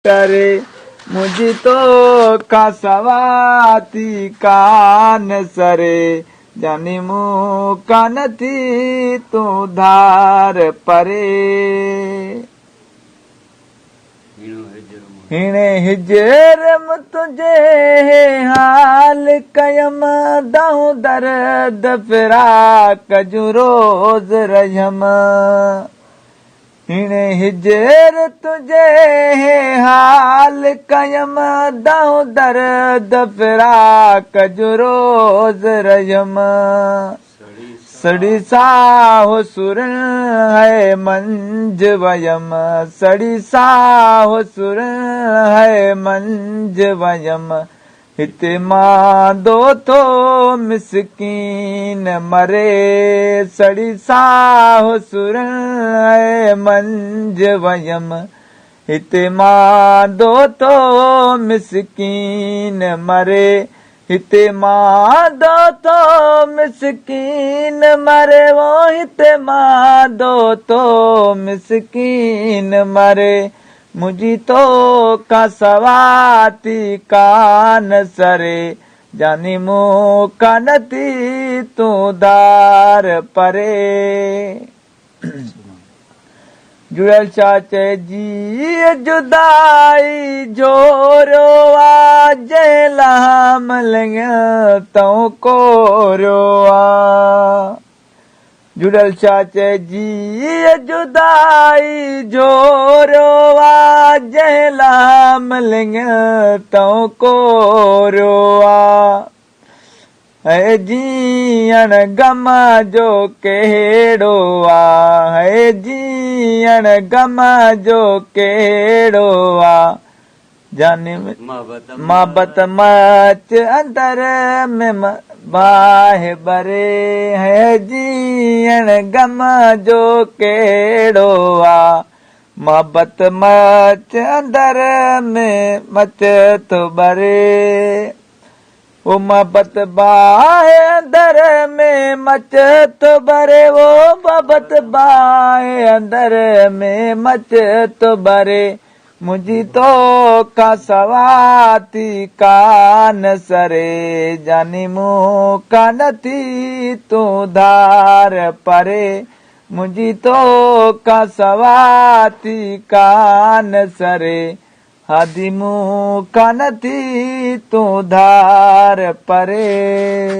टरे मुझी तो का सवाती कान सरे जानी मुँह कान थी तू धार परे हिणे हिजरम तुझे हाल कयम दाऊं दर्द फिराक जो रोज रजम हिणे हिजर तुझे हाल कयम दाऊं दर्द फिराक जो रोज रजम सड़ी साहो सुरण है मंज वयम सड़ी साहो सुरण है मंज वयम हिते मां दो तो मिसकीन मरे सड़ी साहो सुरण है मंज वयम हिते मां दो तो मिसकीन मरे हिते मां दो तो मिसकीन मरे वो हिते मां दो तो मिसकीन मरे मुझी तो का सवाती कान सरे जानी मुँह कानती तू दार परे जुड़ल चाचे जी जुदाई जोरो आ जेलाम लंग तो को रोआ जुड़ल चाचे जी जुदाई जोरो आ जेलाम लंग तो को रोआ है जीअण गम जो कहिड़ो आ है जीअण गम जो कहिड़ो आ जाने मोहब्बत मच अंदर में बाहि बरे है जीअण गम जो कहिड़ो आ मोहब्बत मच अंदर में मच थो बरे वो मोहब्बत बाहे अंदर में मच तो बरे वो मोहब्बत बाहे अंदर में मच तो बरे मुझी तो का सवाती कान सरे जानी मुँह कान थी तू धार परे मुझी तो का सवाती कान सरे हादी मुँह कान थी तू धार परे।